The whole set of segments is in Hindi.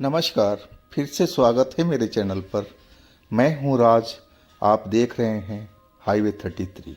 नमस्कार। फिर से स्वागत है मेरे चैनल पर। मैं हूं राज। आप देख रहे हैं हाईवे 33।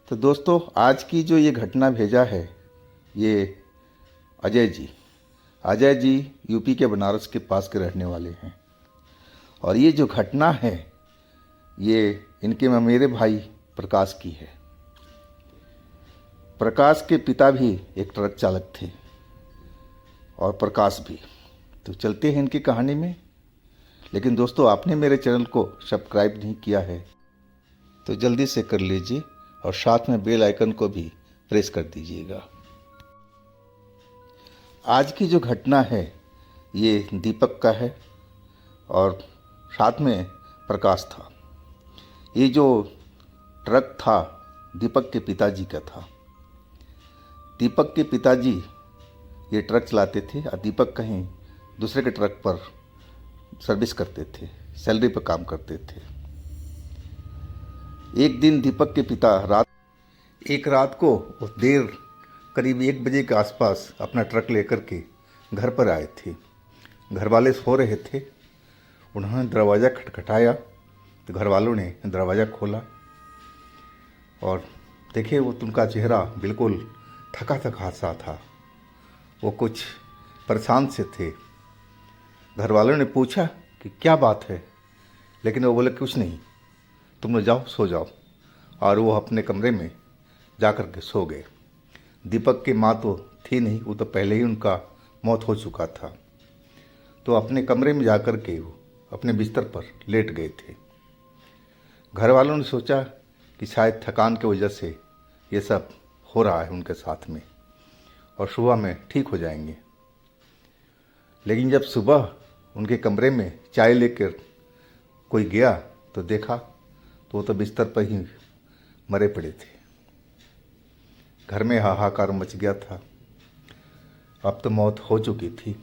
तो दोस्तों, आज की जो ये घटना भेजा है ये अजय जी यूपी के बनारस के पास के रहने वाले हैं। और ये जो घटना है ये इनके मेरे भाई प्रकाश की है। प्रकाश के पिता भी एक ट्रक चालक थे और प्रकाश भी। तो चलते हैं इनकी कहानी में। लेकिन दोस्तों, आपने मेरे चैनल को सब्सक्राइब नहीं किया है तो जल्दी से कर लीजिए और साथ में बेल आइकन को भी प्रेस कर दीजिएगा। आज की जो घटना है ये दीपक का है और साथ में प्रकाश था। ये जो ट्रक था दीपक के पिताजी का था। दीपक के पिताजी ये ट्रक चलाते थे और दीपक कहीं दूसरे के ट्रक पर सर्विस करते थे, सैलरी पर काम करते थे। एक दिन दीपक के पिता एक रात को देर करीब 1 बजे के आसपास अपना ट्रक लेकर के घर पर आए थे। घर वाले सो रहे थे। उन्होंने दरवाज़ा खटखटाया तो घर वालों ने दरवाज़ा खोला और देखे वो उनका चेहरा बिल्कुल थका थका सा था। वो कुछ परेशान से थे। घर वालों ने पूछा कि क्या बात है, लेकिन वो बोले कुछ नहीं, तुम लोग जाओ, सो जाओ। और वो अपने कमरे में जा कर के सो गए। दीपक की माँ तो थी नहीं, वो तो पहले ही उनका मौत हो चुका था। तो अपने कमरे में जा कर के वो अपने बिस्तर पर लेट गए थे। घर वालों ने सोचा कि शायद थकान की वजह से ये सब हो रहा है उनके साथ में और सुबह में ठीक हो जाएंगे। लेकिन जब सुबह उनके कमरे में चाय लेकर कोई गया तो देखा तो वो तो बिस्तर पर ही मरे पड़े थे। घर में हाहाकार मच गया था। अब तो मौत हो चुकी थी।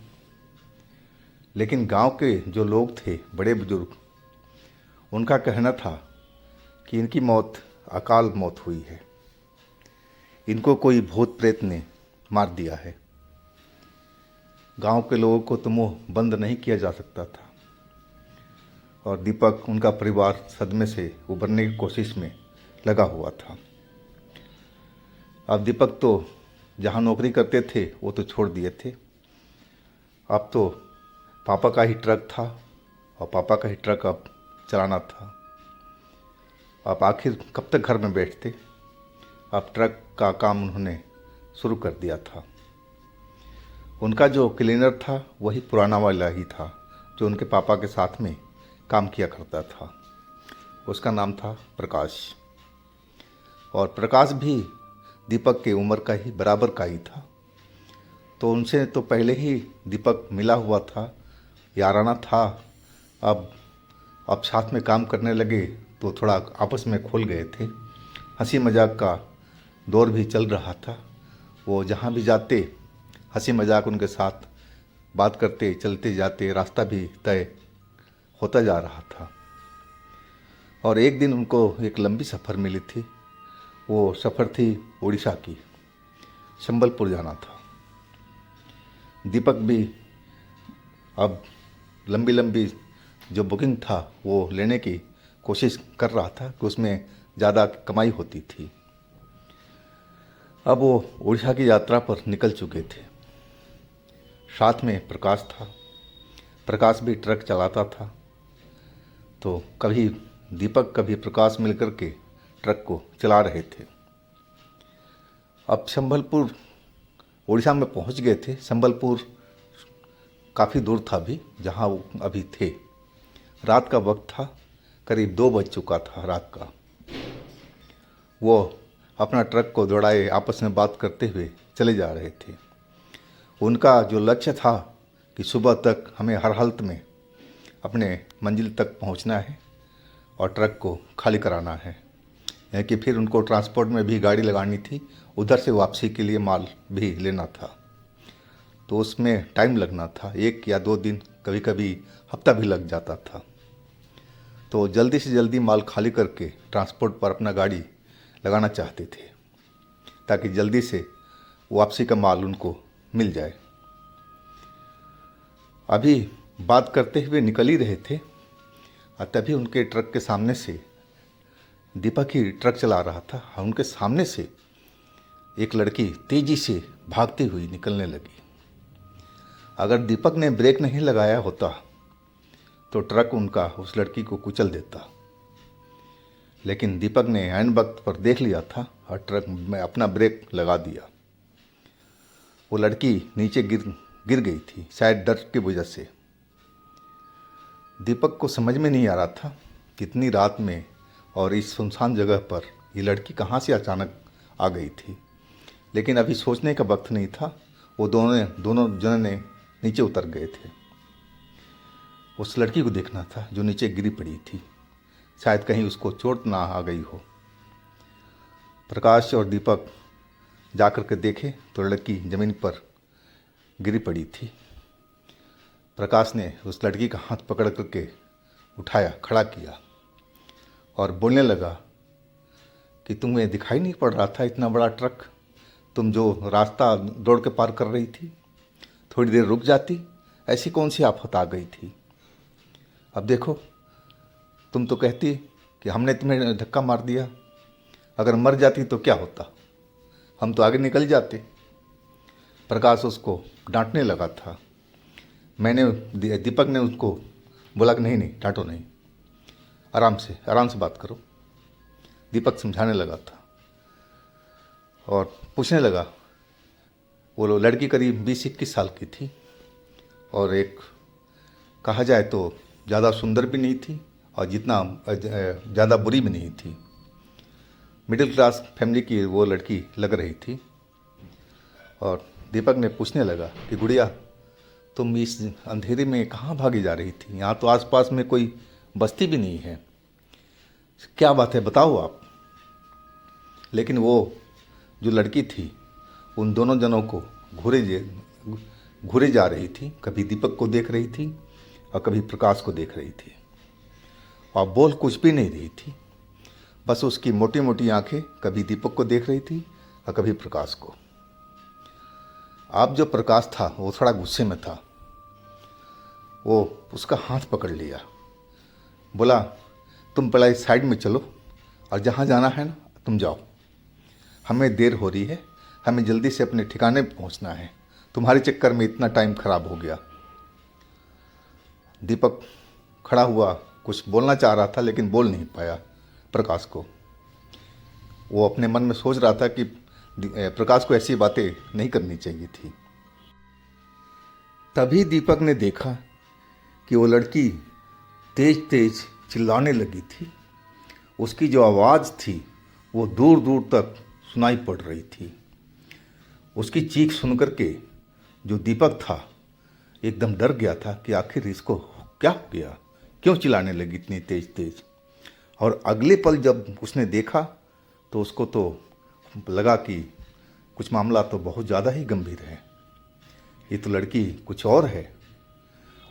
लेकिन गांव के जो लोग थे, बड़े बुजुर्ग, उनका कहना था कि इनकी मौत अकाल मौत हुई है, इनको कोई भूत प्रेत ने मार दिया है। गांव के लोगों को तो मुंह बंद नहीं किया जा सकता था और दीपक, उनका परिवार सदमे से उबरने की कोशिश में लगा हुआ था। अब दीपक तो जहां नौकरी करते थे वो तो छोड़ दिए थे। अब तो पापा का ही ट्रक था और पापा का ही ट्रक अब चलाना था। अब आखिर कब तक घर में बैठते। अब ट्रक का काम उन्होंने शुरू कर दिया था। उनका जो क्लीनर था वही पुराना वाला ही था जो उनके पापा के साथ में काम किया करता था। उसका नाम था प्रकाश। और प्रकाश भी दीपक की उम्र का ही, बराबर का ही था। तो उनसे तो पहले ही दीपक मिला हुआ था, याराना था। अब साथ में काम करने लगे तो थोड़ा आपस में खुल गए थे। हंसी मजाक का दौर भी चल रहा था। वो जहाँ भी जाते हंसी मजाक उनके साथ बात करते चलते जाते, रास्ता भी तय होता जा रहा था। और एक दिन उनको एक लंबी सफ़र मिली थी। वो सफ़र थी उड़ीसा की, संबलपुर जाना था। दीपक भी अब लंबी लंबी जो बुकिंग था वो लेने की कोशिश कर रहा था कि उसमें ज़्यादा कमाई होती थी। अब वो उड़ीसा की यात्रा पर निकल चुके थे। साथ में प्रकाश था। प्रकाश भी ट्रक चलाता था। तो कभी दीपक कभी प्रकाश मिलकर के ट्रक को चला रहे थे। अब संबलपुर उड़ीसा में पहुंच गए थे। संबलपुर काफ़ी दूर था भी जहां वो अभी थे। रात का वक्त था, करीब 2 बज चुका था रात का। वो अपना ट्रक को दौड़ाए आपस में बात करते हुए चले जा रहे थे। उनका जो लक्ष्य था कि सुबह तक हमें हर हालत में अपने मंजिल तक पहुंचना है और ट्रक को खाली कराना है। यानी कि फिर उनको ट्रांसपोर्ट में भी गाड़ी लगानी थी, उधर से वापसी के लिए माल भी लेना था। तो उसमें टाइम लगना था, 1 या 2 दिन, कभी कभी हफ्ता भी लग जाता था। तो जल्दी से जल्दी माल खाली करके ट्रांसपोर्ट पर अपना गाड़ी लगाना चाहते थे ताकि जल्दी से वापसी का माल उनको मिल जाए। अभी बात करते हुए निकल ही रहे थे और तभी उनके ट्रक के सामने से, दीपक ही ट्रक चला रहा था, उनके सामने से एक लड़की तेजी से भागती हुई निकलने लगी। अगर दीपक ने ब्रेक नहीं लगाया होता तो ट्रक उनका उस लड़की को कुचल देता, लेकिन दीपक ने ऐन वक्त पर देख लिया था और ट्रक में अपना ब्रेक लगा दिया। वो लड़की नीचे गिर गई थी, शायद डर की वजह से। दीपक को समझ में नहीं आ रहा था कितनी रात में और इस सुनसान जगह पर ये लड़की कहाँ से अचानक आ गई थी, लेकिन अभी सोचने का वक्त नहीं था। वो दोनों जने नीचे उतर गए थे। उस लड़की को देखना था जो नीचे गिरी पड़ी थी, शायद कहीं उसको चोट ना आ गई हो। प्रकाश और दीपक जाकर के देखे तो लड़की ज़मीन पर गिरी पड़ी थी। प्रकाश ने उस लड़की का हाथ पकड़ करके उठाया, खड़ा किया और बोलने लगा कि तुम्हें दिखाई नहीं पड़ रहा था इतना बड़ा ट्रक? तुम जो रास्ता दौड़ के पार कर रही थी, थोड़ी देर रुक जाती, ऐसी कौन सी आफत आ गई थी? अब देखो, तुम तो कहती कि हमने तुम्हें धक्का मार दिया, अगर मर जाती तो क्या होता, हम तो आगे निकल जाते। प्रकाश उसको डांटने लगा था। दीपक ने उसको बोला कि नहीं डांटो नहीं, आराम से बात करो। दीपक समझाने लगा था और पूछने लगा। वो लड़की करीब 20-21 साल की थी और एक कहा जाए तो ज़्यादा सुंदर भी नहीं थी और जितना ज़्यादा बुरी भी नहीं थी। मिडिल क्लास फैमिली की वो लड़की लग रही थी। और दीपक ने पूछने लगा कि गुड़िया, तुम इस अंधेरे में कहाँ भागी जा रही थी? यहाँ तो आसपास में कोई बस्ती भी नहीं है, क्या बात है, बताओ आप। लेकिन वो जो लड़की थी उन दोनों जनों को घूरे जा रही थी। कभी दीपक को देख रही थी और कभी प्रकाश को देख रही थी और बोल कुछ भी नहीं रही थी। बस उसकी मोटी मोटी आंखें कभी दीपक को देख रही थी और कभी प्रकाश को। अब जो प्रकाश था वो थोड़ा गुस्से में था। वो उसका हाथ पकड़ लिया, बोला तुम पहले इस साइड में चलो और जहाँ जाना है ना तुम जाओ, हमें देर हो रही है, हमें जल्दी से अपने ठिकाने पहुँचना है, तुम्हारे चक्कर में इतना टाइम खराब हो गया। दीपक खड़ा हुआ, कुछ बोलना चाह रहा था लेकिन बोल नहीं पाया प्रकाश को। वो अपने मन में सोच रहा था कि प्रकाश को ऐसी बातें नहीं करनी चाहिए थी। तभी दीपक ने देखा कि वो लड़की तेज तेज चिल्लाने लगी थी। उसकी जो आवाज़ थी वो दूर दूर तक सुनाई पड़ रही थी। उसकी चीख सुनकर के जो दीपक था एकदम डर गया था कि आखिर इसको क्या हो गया, क्यों चिल्लाने लगी इतनी तेज तेज। और अगले पल जब उसने देखा तो उसको तो लगा कि कुछ मामला तो बहुत ज़्यादा ही गंभीर है, ये तो लड़की कुछ और है।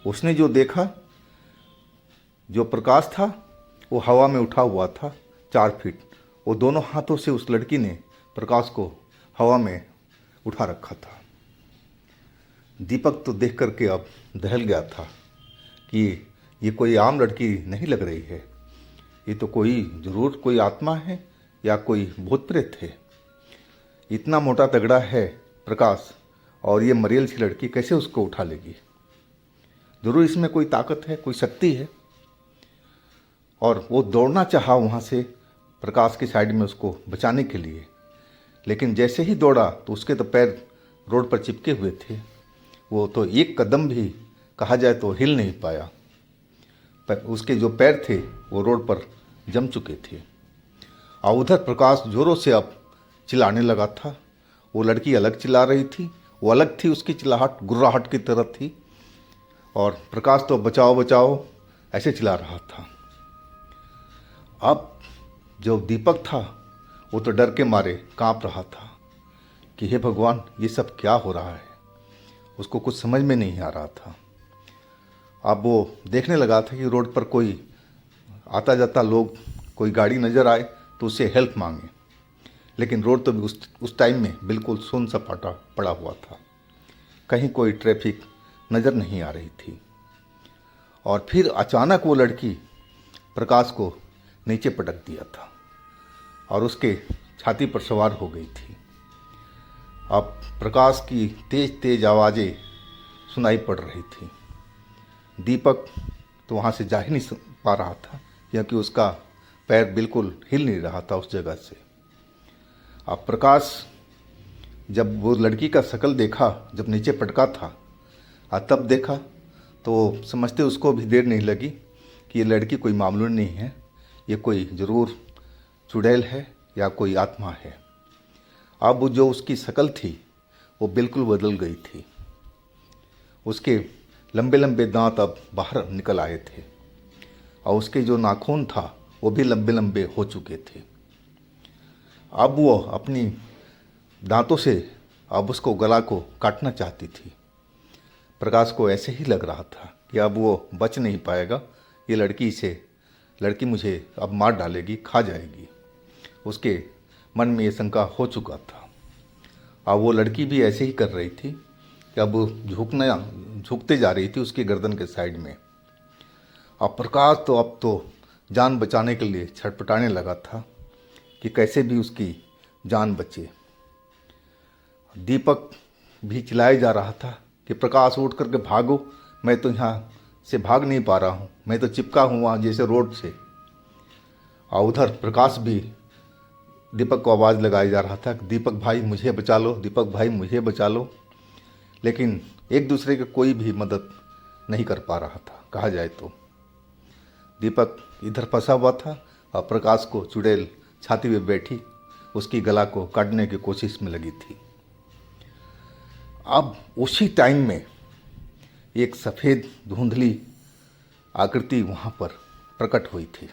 उसने जो देखा, जो प्रकाश था वो हवा में उठा हुआ था 4 फीट। वो दोनों हाथों से उस लड़की ने प्रकाश को हवा में उठा रखा था। दीपक तो देख करके अब दहल गया था कि ये कोई आम लड़की नहीं लग रही है, ये तो कोई ज़रूर कोई आत्मा है या कोई भूत प्रेत है। इतना मोटा तगड़ा है प्रकाश और ये मरियल सी लड़की कैसे उसको उठा लेगी? ज़रूर इसमें कोई ताकत है, कोई शक्ति है। और वो दौड़ना चाहा वहाँ से प्रकाश की साइड में उसको बचाने के लिए, लेकिन जैसे ही दौड़ा तो उसके तो पैर रोड पर चिपके हुए थे। वो तो एक कदम भी कहा जाए तो हिल नहीं पाया। उसके जो पैर थे वो रोड पर जम चुके थे। और उधर प्रकाश जोरों से अब चिल्लाने लगा था। वो लड़की अलग चिल्ला रही थी, वो अलग थी, उसकी चिल्लाहट गुर्राहट की तरह थी। और प्रकाश तो बचाओ बचाओ ऐसे चिल्ला रहा था। अब जो दीपक था वो तो डर के मारे कांप रहा था कि हे भगवान, ये सब क्या हो रहा है। उसको कुछ समझ में नहीं आ रहा था। अब वो देखने लगा था कि रोड पर कोई आता जाता लोग, कोई गाड़ी नज़र आए तो उससे हेल्प मांगे, लेकिन रोड तो उस टाइम में बिल्कुल सुन सपाटा पड़ा हुआ था। कहीं कोई ट्रैफिक नज़र नहीं आ रही थी। और फिर अचानक वो लड़की प्रकाश को नीचे पटक दिया था और उसके छाती पर सवार हो गई थी। अब प्रकाश की तेज तेज आवाज़ें सुनाई पड़ रही थी। दीपक तो वहाँ से जा ही नहीं पा रहा था क्योंकि उसका पैर बिल्कुल हिल नहीं रहा था उस जगह से। अब प्रकाश जब वो लड़की का शक्ल देखा, जब नीचे पटका था और तब देखा, तो समझते उसको भी देर नहीं लगी कि ये लड़की कोई मामूली नहीं है, ये कोई ज़रूर चुड़ैल है या कोई आत्मा है। अब वो जो उसकी शक्ल थी वो बिल्कुल बदल गई थी। उसके लंबे लंबे दांत अब बाहर निकल आए थे और उसके जो नाखून था वो भी लंबे लंबे हो चुके थे। अब वो अपनी दांतों से अब उसको गला को काटना चाहती थी। प्रकाश को ऐसे ही लग रहा था कि अब वो बच नहीं पाएगा, ये लड़की मुझे अब मार डालेगी, खा जाएगी। उसके मन में ये शंका हो चुका था। अब वो लड़की भी ऐसे ही कर रही थी कि अब झुकते जा रही थी उसकी गर्दन के साइड में। अब प्रकाश तो अब तो जान बचाने के लिए छटपटाने लगा था कि कैसे भी उसकी जान बचे। दीपक भी चिल्लाए जा रहा था कि प्रकाश उठ करके भागो, मैं तो यहाँ से भाग नहीं पा रहा हूँ, मैं तो चिपका हूँ वहाँ जैसे रोड से। और उधर प्रकाश भी दीपक को आवाज़ लगाया जा रहा था कि दीपक भाई मुझे बचा लो, दीपक भाई मुझे बचा लो। लेकिन एक दूसरे की कोई भी मदद नहीं कर पा रहा था कहा जाए तो। दीपक इधर फंसा हुआ था और प्रकाश को चुड़ैल छाती पे बैठी उसकी गला को काटने की कोशिश में लगी थी। अब उसी टाइम में एक सफ़ेद धुंधली आकृति वहाँ पर प्रकट हुई थी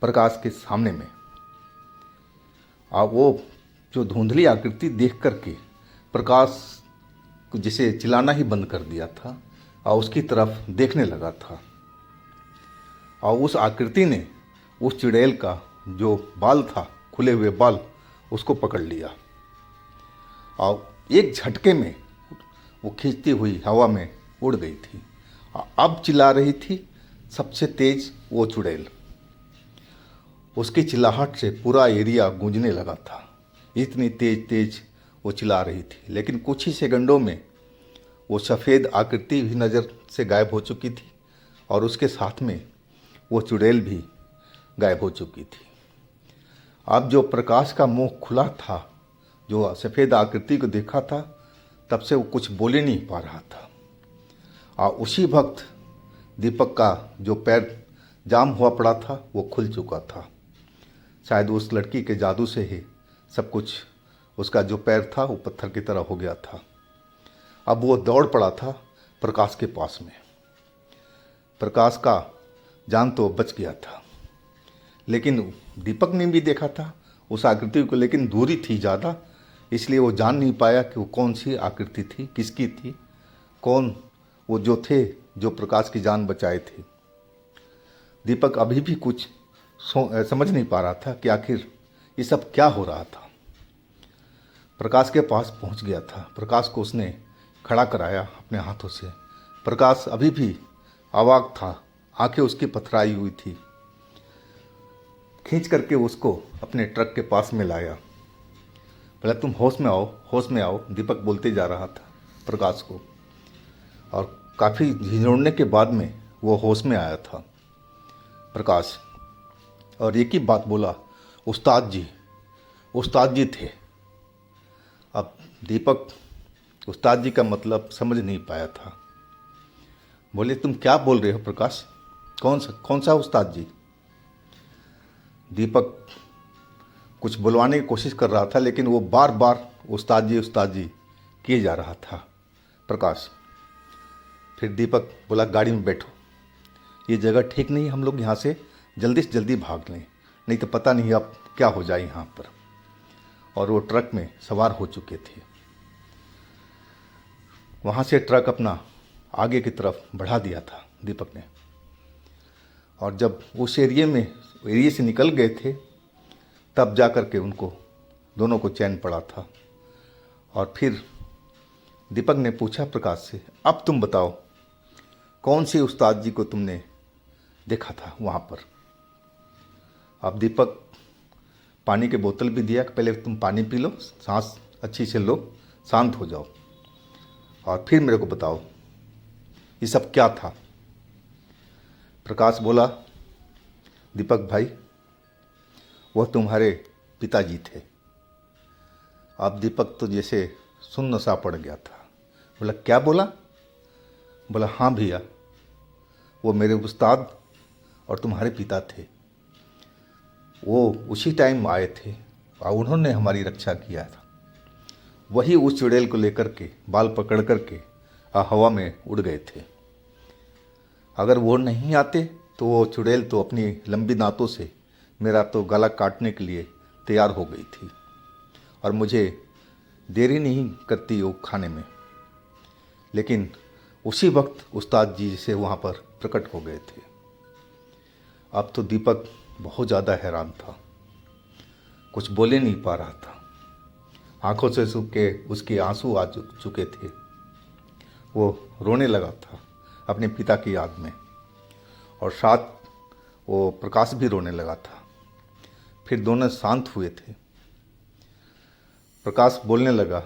प्रकाश के सामने में। अब वो जो धुंधली आकृति देख करके प्रकाश को जिसे चिल्लाना ही बंद कर दिया था और उसकी तरफ देखने लगा था। और उस आकृति ने उस चुड़ैल का जो बाल था, खुले हुए बाल, उसको पकड़ लिया और एक झटके में वो खींचती हुई हवा में उड़ गई थी। अब चिल्ला रही थी सबसे तेज वो चुड़ैल। उसकी चिल्लाहट से पूरा एरिया गूंजने लगा था, इतनी तेज तेज वो चिल्ला रही थी। लेकिन कुछ ही सेकंडों में वो सफ़ेद आकृति भी नज़र से गायब हो चुकी थी और उसके साथ में वो चुड़ैल भी गायब हो चुकी थी। अब जो प्रकाश का मुंह खुला था, जो सफ़ेद आकृति को देखा था, तब से वो कुछ बोल ही नहीं पा रहा था। और उसी वक्त दीपक का जो पैर जाम हुआ पड़ा था वो खुल चुका था। शायद उस लड़की के जादू से ही सब कुछ, उसका जो पैर था वो पत्थर की तरह हो गया था। अब वो दौड़ पड़ा था प्रकाश के पास में। प्रकाश का जान तो बच गया था, लेकिन दीपक ने भी देखा था उस आकृति को, लेकिन दूरी थी ज़्यादा, इसलिए वो जान नहीं पाया कि वो कौन सी आकृति थी, किसकी थी, कौन वो जो थे जो प्रकाश की जान बचाए थे। दीपक अभी भी कुछ समझ नहीं पा रहा था कि आखिर ये सब क्या हो रहा था। प्रकाश के पास पहुंच गया था, प्रकाश को उसने खड़ा कराया अपने हाथों से। प्रकाश अभी भी अवाक था, आंखें उसकी पथराई हुई थी। खींच करके उसको अपने ट्रक के पास में लाया। पहले तुम होश में आओ, होश में आओ, दीपक बोलते जा रहा था प्रकाश को। और काफ़ी झिझोड़ने के बाद में वो होश में आया था प्रकाश, और एक ही बात बोला, उस्ताद जी, उस्ताद जी थे। अब दीपक उस्ताद जी का मतलब समझ नहीं पाया था। बोले तुम क्या बोल रहे हो प्रकाश, कौन सा उस्ताद जी? दीपक कुछ बुलवाने की कोशिश कर रहा था, लेकिन वो बार बार उस्ताद जी किए जा रहा था प्रकाश। फिर दीपक बोला गाड़ी में बैठो, ये जगह ठीक नहीं, हम लोग यहाँ से जल्दी भाग लें, नहीं तो पता नहीं अब क्या हो जाए यहाँ पर। और वो ट्रक में सवार हो चुके थे। वहाँ से ट्रक अपना आगे की तरफ बढ़ा दिया था दीपक ने। और जब उस एरिए से निकल गए थे, तब जा कर के उनको दोनों को चैन पड़ा था। और फिर दीपक ने पूछा प्रकाश से, अब तुम बताओ कौन से उस्ताद जी को तुमने देखा था वहाँ पर। अब दीपक पानी की बोतल भी दिया कि पहले तुम पानी पी लो, सांस अच्छी से लो, शांत हो जाओ, और फिर मेरे को बताओ ये सब क्या था। प्रकाश बोला, दीपक भाई वह तुम्हारे पिताजी थे। अब दीपक तो जैसे सुन्न सा पड़ गया था। बोला, क्या बोला? बोला, हाँ भैया, वो मेरे उस्ताद और तुम्हारे पिता थे। वो उसी टाइम आए थे और उन्होंने हमारी रक्षा किया था। वही उस चुड़ैल को लेकर के बाल पकड़ कर के हवा में उड़ गए थे। अगर वो नहीं आते तो वो चुड़ैल तो अपनी लंबी दांतों से मेरा तो गला काटने के लिए तैयार हो गई थी, और मुझे देरी नहीं करती वो खाने में। लेकिन उसी वक्त उस्ताद जी से वहाँ पर प्रकट हो गए थे। अब तो दीपक बहुत ज़्यादा हैरान था, कुछ बोले नहीं पा रहा था। आंखों से सूख के उसके आंसू आ चुके थे। वो रोने लगा था अपने पिता की याद में, और साथ वो प्रकाश भी रोने लगा था। फिर दोनों शांत हुए थे। प्रकाश बोलने लगा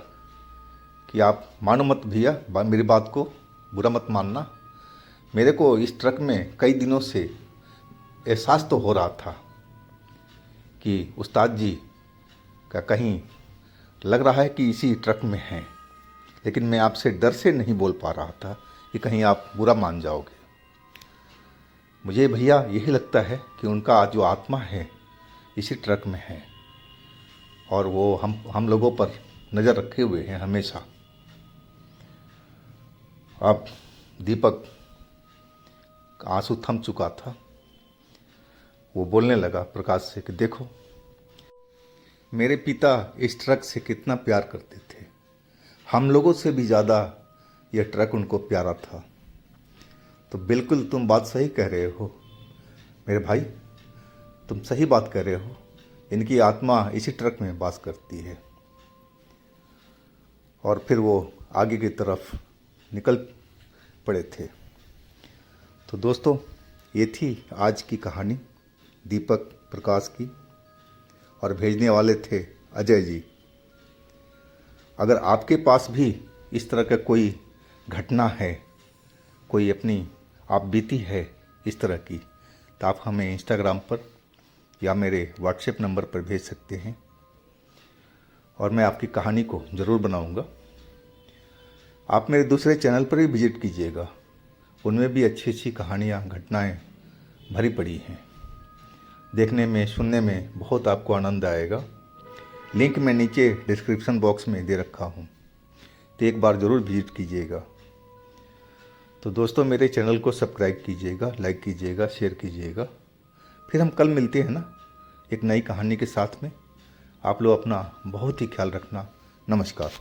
कि आप मानो मत भैया, मेरी बात को बुरा मत मानना। मेरे को इस ट्रक में कई दिनों से एहसास तो हो रहा था कि उस्ताद जी का कहीं लग रहा है कि इसी ट्रक में हैं, लेकिन मैं आपसे डर से नहीं बोल पा रहा था कि कहीं आप बुरा मान जाओगे। मुझे भैया यही लगता है कि उनका जो आत्मा है इसी ट्रक में है, और वो हम लोगों पर नज़र रखे हुए हैं हमेशा। अब दीपक का आंसू थम चुका था। वो बोलने लगा प्रकाश से कि देखो, मेरे पिता इस ट्रक से कितना प्यार करते थे। हम लोगों से भी ज़्यादा यह ट्रक उनको प्यारा था। तो बिल्कुल तुम बात सही कह रहे हो मेरे भाई, तुम सही बात कह रहे हो। इनकी आत्मा इसी ट्रक में वास करती है। और फिर वो आगे की तरफ निकल पड़े थे। तो दोस्तों, ये थी आज की कहानी दीपक प्रकाश की, और भेजने वाले थे अजय जी। अगर आपके पास भी इस तरह का कोई घटना है, कोई अपनी आप बीती है इस तरह की, तो आप हमें इंस्टाग्राम पर या मेरे व्हाट्सएप नंबर पर भेज सकते हैं, और मैं आपकी कहानी को ज़रूर बनाऊंगा। आप मेरे दूसरे चैनल पर भी विजिट कीजिएगा, उनमें भी अच्छी अच्छी कहानियाँ, घटनाएं भरी पड़ी हैं। देखने में, सुनने में बहुत आपको आनंद आएगा। लिंक मैं नीचे डिस्क्रिप्शन बॉक्स में दे रखा हूँ, तो एक बार ज़रूर विजिट कीजिएगा। तो दोस्तों, मेरे चैनल को सब्सक्राइब कीजिएगा, लाइक कीजिएगा, शेयर कीजिएगा। फिर हम कल मिलते हैं ना, एक नई कहानी के साथ में। आप लोग अपना बहुत ही ख्याल रखना। नमस्कार।